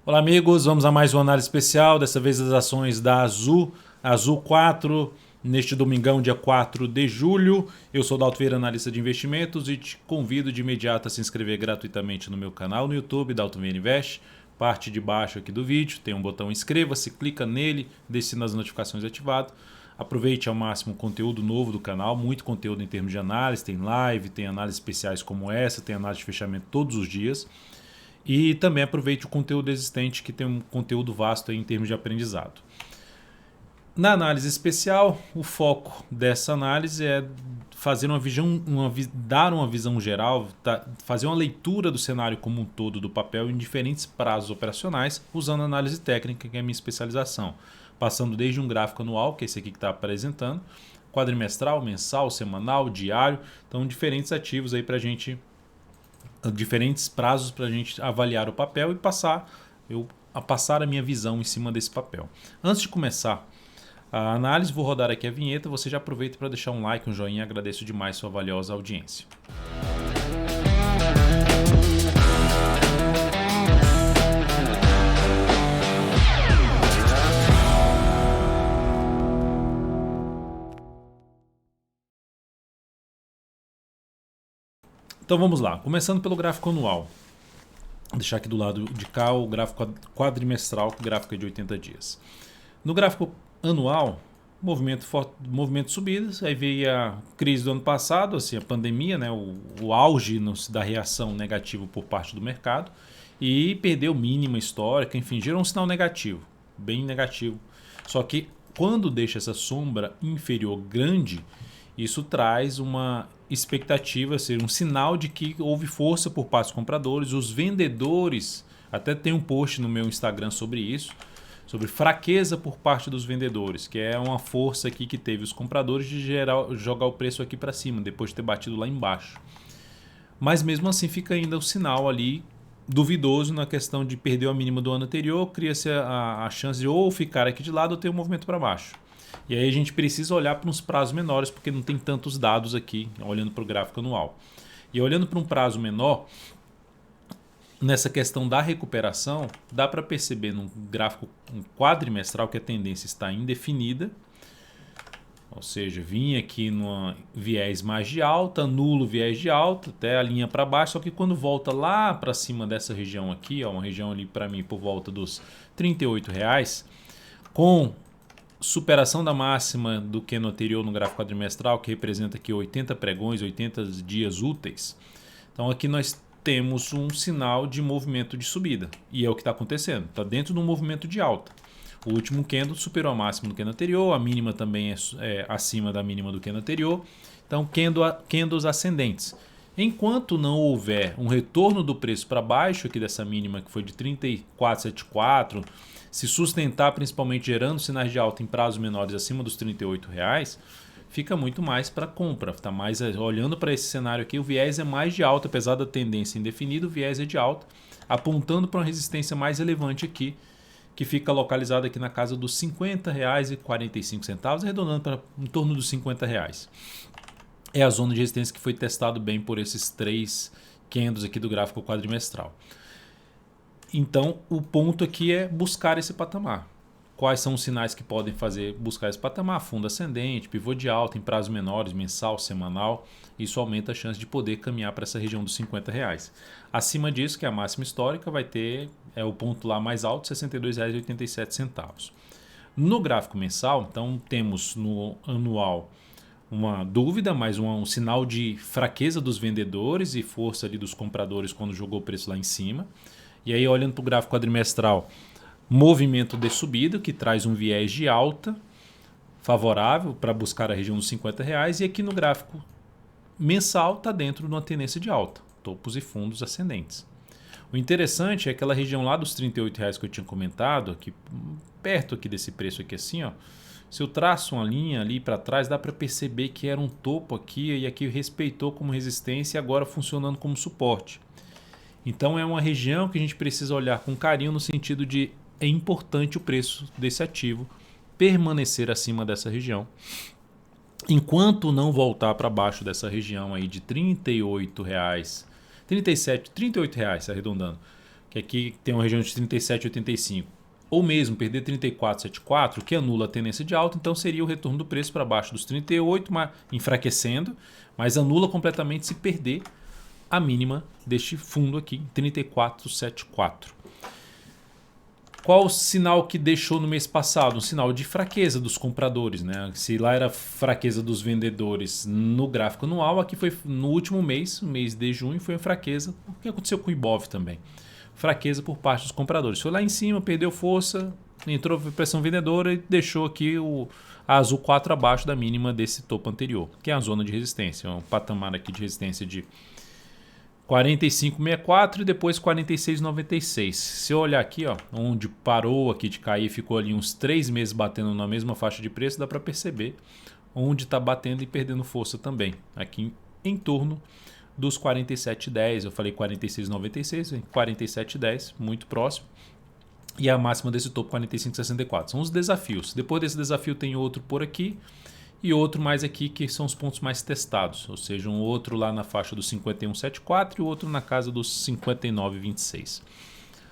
Olá amigos, vamos a mais uma análise especial, dessa vez das ações da Azul, Azul 4, neste domingão, dia 4 de julho. Eu sou Dalto Vieira, analista de investimentos, e te convido de imediato a se inscrever gratuitamente no meu canal no YouTube, Dalto Vieira Invest. Parte de baixo aqui do vídeo tem um botão inscreva-se, clica nele, deixe as notificações ativado. Aproveite ao máximo o conteúdo novo do canal, muito conteúdo em termos de análise, tem live, tem análises especiais como essa, tem análise de fechamento todos os dias. E também aproveite o conteúdo existente, que tem um conteúdo vasto aí em termos de aprendizado. Na análise especial, o foco dessa análise é fazer dar uma visão geral, fazer uma leitura do cenário como um todo do papel em diferentes prazos operacionais, usando análise técnica, que é a minha especialização. Passando desde um gráfico anual, que é esse aqui que está apresentando, quadrimestral, mensal, semanal, diário, então diferentes ativos aí para a gente, diferentes prazos para a gente avaliar o papel e passar a minha visão em cima desse papel. Antes de começar a análise, vou rodar aqui a vinheta. Você já aproveita para deixar um like, um joinha. Agradeço demais sua valiosa audiência. Então vamos lá, começando pelo gráfico anual. Vou deixar aqui do lado de cá o gráfico quadrimestral, que o gráfico é de 80 dias. No gráfico anual, movimento de subidas, aí veio a crise do ano passado, assim, a pandemia, né, o auge da reação negativa por parte do mercado, e perdeu mínima histórica, enfim, gerou um sinal negativo, bem negativo. Só que quando deixa essa sombra inferior grande, isso traz uma expectativa, ser um sinal de que houve força por parte dos compradores. Os vendedores, até tem um post no meu Instagram sobre isso, sobre fraqueza por parte dos vendedores, que é uma força aqui que teve os compradores de jogar o preço aqui para cima, depois de ter batido lá embaixo. Mas mesmo assim fica ainda o sinal ali duvidoso na questão de perder a mínima do ano anterior, cria-se a chance de ou ficar aqui de lado ou ter um movimento para baixo. E aí a gente precisa olhar para uns prazos menores, porque não tem tantos dados aqui, olhando para o gráfico anual. E olhando para um prazo menor, nessa questão da recuperação, dá para perceber no gráfico quadrimestral que a tendência está indefinida, ou seja, vinha aqui no viés mais de alta, anula o viés de alta, até a linha para baixo, só que quando volta lá para cima dessa região aqui, ó, uma região ali para mim por volta dos R$38, com superação da máxima do que no anterior no gráfico quadrimestral, que representa aqui 80 pregões, 80 dias úteis. Então aqui nós temos um sinal de movimento de subida, e é o que está acontecendo, está dentro de um movimento de alta. O último candle superou a máxima do candle anterior, a mínima também é acima da mínima do candle anterior, então candles ascendentes. Enquanto não houver um retorno do preço para baixo aqui dessa mínima, que foi de 34,74, se sustentar principalmente gerando sinais de alta em prazos menores acima dos R$38, fica muito mais para compra. Tá mais olhando para esse cenário aqui, o viés é mais de alta, apesar da tendência indefinida, o viés é de alta, apontando para uma resistência mais relevante aqui, que fica localizada aqui na casa dos R$50,45, arredondando para em torno dos R$50. É a zona de resistência que foi testado bem por esses três candles aqui do gráfico quadrimestral. Então, o ponto aqui é buscar esse patamar. Quais são os sinais que podem fazer buscar esse patamar? Fundo ascendente, pivô de alta em prazos menores, mensal, semanal. Isso aumenta a chance de poder caminhar para essa região dos R$50. Acima disso, que é a máxima histórica, vai ter o ponto lá mais alto, R$62,87. No gráfico mensal, então temos no anual uma dúvida, mas um sinal de fraqueza dos vendedores e força ali dos compradores quando jogou o preço lá em cima. E aí, olhando para o gráfico quadrimestral, movimento de subida, que traz um viés de alta favorável para buscar a região dos R$50. E aqui no gráfico mensal está dentro de uma tendência de alta, topos e fundos ascendentes. O interessante é aquela região lá dos R$38 que eu tinha comentado, aqui, perto aqui desse preço aqui assim, ó. Se eu traço uma linha ali para trás, dá para perceber que era um topo aqui e aqui respeitou como resistência e agora funcionando como suporte. Então é uma região que a gente precisa olhar com carinho no sentido de é importante o preço desse ativo permanecer acima dessa região. Enquanto não voltar para baixo dessa região aí de R$38, 37, R$38 arredondando, que aqui tem uma região de 37,85, ou mesmo perder 34,74, que anula a tendência de alta, então seria o retorno do preço para baixo dos 38, enfraquecendo, mas anula completamente se perder a mínima deste fundo aqui, 34,74. Qual o sinal que deixou no mês passado? Um sinal de fraqueza dos compradores, né? Se lá era fraqueza dos vendedores no gráfico anual, aqui foi no último mês, o mês de junho, foi uma fraqueza. O que aconteceu com o Ibov também? Fraqueza por parte dos compradores. Foi lá em cima, perdeu força, entrou pressão vendedora e deixou aqui a azul 4 abaixo da mínima desse topo anterior, que é a zona de resistência, um patamar aqui de resistência de 45,64 e depois 46,96. Se eu olhar aqui, ó, onde parou aqui de cair, ficou ali uns 3 meses batendo na mesma faixa de preço, dá para perceber onde está batendo e perdendo força também. Aqui em torno dos 47,10, eu falei 46,96, 47,10, muito próximo. E a máxima desse topo 45,64. São os desafios. Depois desse desafio tem outro por aqui e outro mais aqui que são os pontos mais testados, ou seja, um outro lá na faixa dos 51,74 e o outro na casa dos 59,26.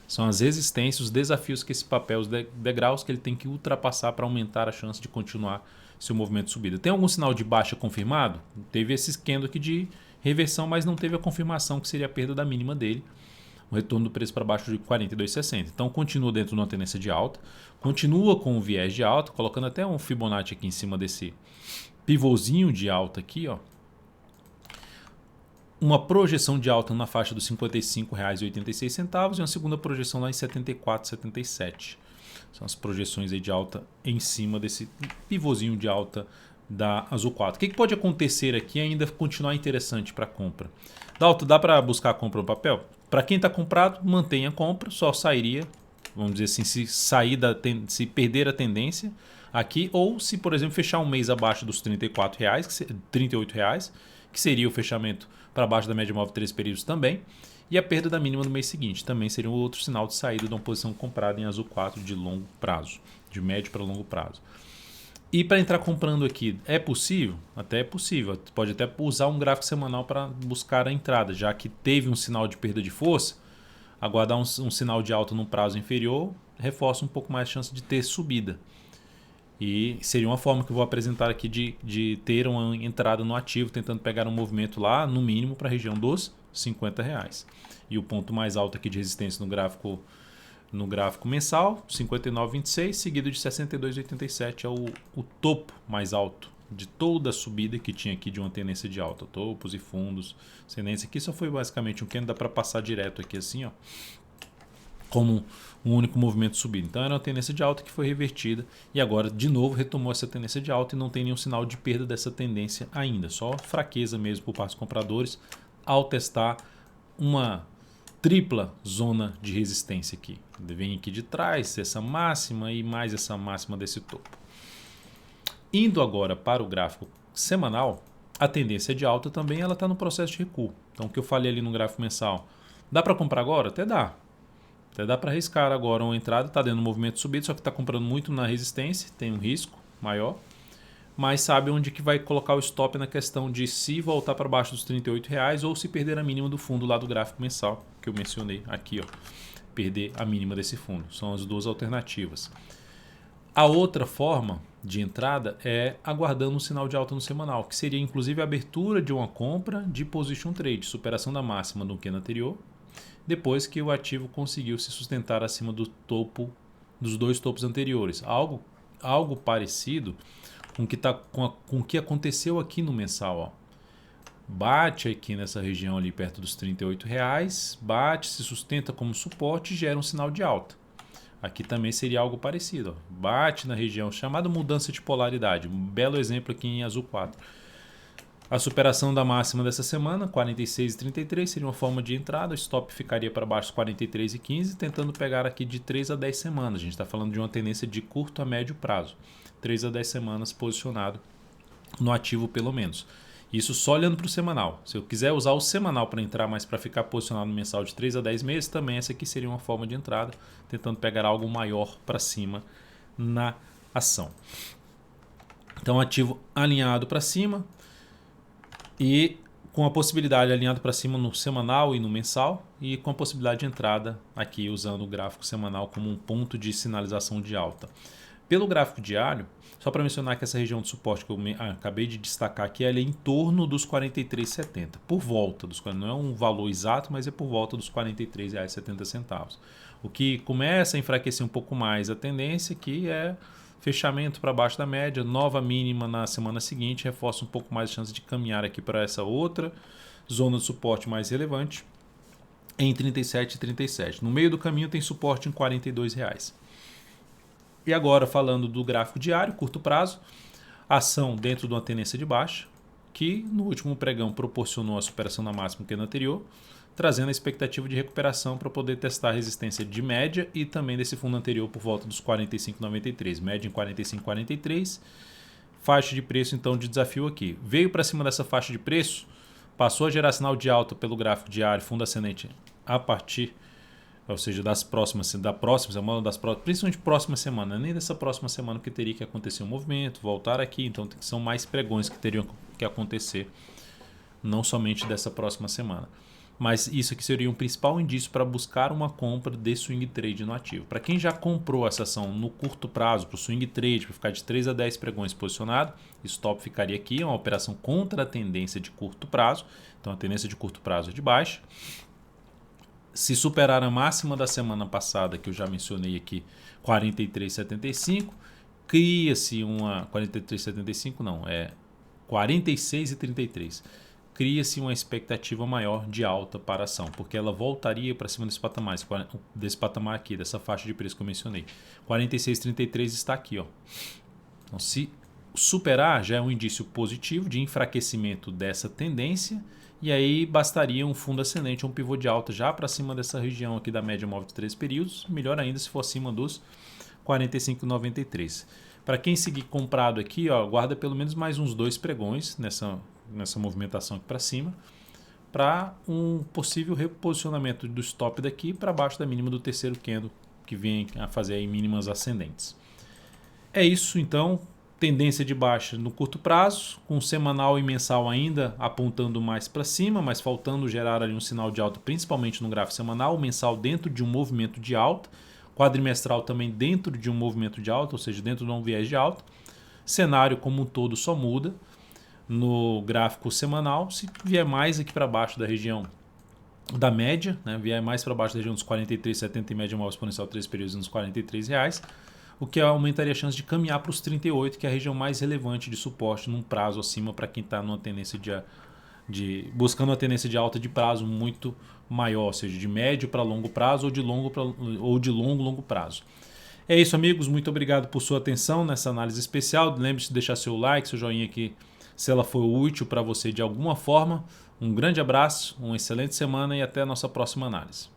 São as resistências, os desafios que esse papel, os degraus que ele tem que ultrapassar para aumentar a chance de continuar seu movimento de subida. Tem algum sinal de baixa confirmado? Teve esse candle aqui de reversão, mas não teve a confirmação que seria a perda da mínima dele. O retorno do preço para baixo de 42,60. Então continua dentro de uma tendência de alta, continua com o viés de alta, colocando até um Fibonacci aqui em cima desse pivôzinho de alta aqui, ó. Uma projeção de alta na faixa dos R$ 55,86 e uma segunda projeção lá em 74,77. São as projeções aí de alta em cima desse pivôzinho de alta da Azul 4. O que pode acontecer aqui e ainda continuar interessante para compra? Dalton, dá para buscar a compra no papel? Para quem está comprado, mantenha a compra, só sairia, vamos dizer assim, se perder a tendência aqui, ou se, por exemplo, fechar um mês abaixo dos R$ 38 reais, que seria o fechamento para baixo da média móvel de 3 períodos também, e a perda da mínima no mês seguinte também seria um outro sinal de saída de uma posição comprada em Azul 4 de longo prazo, de médio para longo prazo. E para entrar comprando aqui, é possível? Até é possível. Pode até usar um gráfico semanal para buscar a entrada, já que teve um sinal de perda de força, aguardar um sinal de alta num prazo inferior, reforça um pouco mais a chance de ter subida. E seria uma forma que eu vou apresentar aqui de ter uma entrada no ativo, tentando pegar um movimento lá, no mínimo, para a região dos R$ 50 reais. E o ponto mais alto aqui de resistência no gráfico mensal, 59,26, seguido de 62,87, é o topo mais alto de toda a subida que tinha aqui de uma tendência de alta. Topos e fundos, tendência aqui só foi basicamente um candle, dá para passar direto aqui assim, ó, como um único movimento subido. Então era uma tendência de alta que foi revertida e agora de novo retomou essa tendência de alta e não tem nenhum sinal de perda dessa tendência ainda, só fraqueza mesmo por parte dos compradores ao testar uma tripla zona de resistência aqui. Vem aqui de trás essa máxima e mais essa máxima desse topo. Indo agora para o gráfico semanal, a tendência de alta também ela está no processo de recuo. Então o que eu falei ali no gráfico mensal, dá para comprar agora? Até dá. Até dá para arriscar agora uma entrada, está dando um movimento subido, só que está comprando muito na resistência, tem um risco maior. Mas sabe onde que vai colocar o stop na questão de se voltar para baixo dos R$ 38 reais ou se perder a mínima do fundo lá do gráfico mensal, que eu mencionei aqui, ó, perder a mínima desse fundo. São as duas alternativas. A outra forma de entrada é aguardando um sinal de alta no semanal, que seria inclusive a abertura de uma compra de position trade, superação da máxima do candle anterior, depois que o ativo conseguiu se sustentar acima do topo, dos dois topos anteriores. Algo parecido com o que aconteceu aqui no mensal. Ó. Bate aqui nessa região ali perto dos R$ 38 reais, bate, se sustenta como suporte e gera um sinal de alta. Aqui também seria algo parecido. Ó. Bate na região chamada mudança de polaridade. Um belo exemplo aqui em azul 4. A superação da máxima dessa semana, 46,33, seria uma forma de entrada. O stop ficaria para baixo 43,15, tentando pegar aqui de 3 a 10 semanas. A gente está falando de uma tendência de curto a médio prazo. 3 a 10 semanas posicionado no ativo pelo menos. Isso só olhando para o semanal. Se eu quiser usar o semanal para entrar, mas para ficar posicionado no mensal de 3 a 10 meses, também essa aqui seria uma forma de entrada, tentando pegar algo maior para cima na ação. Então ativo alinhado para cima. E com a possibilidade alinhado para cima no semanal e no mensal, e com a possibilidade de entrada aqui usando o gráfico semanal como um ponto de sinalização de alta. Pelo gráfico diário, só para mencionar que essa região de suporte que eu acabei de destacar aqui, ela é em torno dos R$ 43,70, por volta dos 40, não é um valor exato, mas é por volta dos R$ 43,70. O que começa a enfraquecer um pouco mais a tendência, que é fechamento para baixo da média, nova mínima na semana seguinte, reforça um pouco mais a chance de caminhar aqui para essa outra zona de suporte mais relevante em 37 e 37. No meio do caminho tem suporte em R$ 42,00. E agora falando do gráfico diário, curto prazo, ação dentro de uma tendência de baixa, que no último pregão proporcionou a superação da máxima que no anterior, trazendo a expectativa de recuperação para poder testar a resistência de média e também desse fundo anterior por volta dos 45,93, média em 45,43, faixa de preço então de desafio aqui. Veio para cima dessa faixa de preço, passou a gerar sinal de alta pelo gráfico diário, fundo ascendente a partir, ou seja, principalmente próxima semana, nem dessa próxima semana que teria que acontecer um movimento, voltar aqui, então são mais pregões que teriam que acontecer, não somente dessa próxima semana. Mas isso aqui seria um principal indício para buscar uma compra de swing trade no ativo. Para quem já comprou essa ação no curto prazo, para o swing trade, para ficar de 3 a 10 pregões posicionado, stop ficaria aqui, é uma operação contra a tendência de curto prazo, então a tendência de curto prazo é de baixa. Se superar a máxima da semana passada, que eu já mencionei aqui, 43,75, cria-se uma... 43,75 não, é 46,33. Cria-se uma expectativa maior de alta para a ação, porque ela voltaria para cima desse patamar aqui, dessa faixa de preço que eu mencionei. 46,33 está aqui, ó. Então, se superar, já é um indício positivo de enfraquecimento dessa tendência, e aí bastaria um fundo ascendente, um pivô de alta já para cima dessa região aqui da média móvel de 3 períodos, melhor ainda se for acima dos 45,93. Para quem seguir comprado aqui, ó, guarda pelo menos mais uns 2 pregões nessa movimentação aqui para cima, para um possível reposicionamento do stop daqui para baixo da mínima do terceiro candle, que vem a fazer aí mínimas ascendentes. É isso então, tendência de baixa no curto prazo, com semanal e mensal ainda apontando mais para cima, mas faltando gerar ali um sinal de alta, principalmente no gráfico semanal, mensal dentro de um movimento de alta, quadrimestral também dentro de um movimento de alta, ou seja, dentro de um viés de alta. Cenário como um todo só muda no gráfico semanal, se vier mais aqui para baixo da região da média, né, vier mais para baixo da região dos 43,70 e média móvel exponencial 3 períodos nos R$ 43,00, o que aumentaria a chance de caminhar para os 38, que é a região mais relevante de suporte num prazo acima para quem está numa tendência buscando uma tendência de alta de prazo muito maior, ou seja, de médio para longo prazo ou de longo prazo. É isso, amigos. Muito obrigado por sua atenção nessa análise especial. Lembre-se de deixar seu like, seu joinha aqui, se ela for útil para você de alguma forma. Um grande abraço, uma excelente semana e até a nossa próxima análise.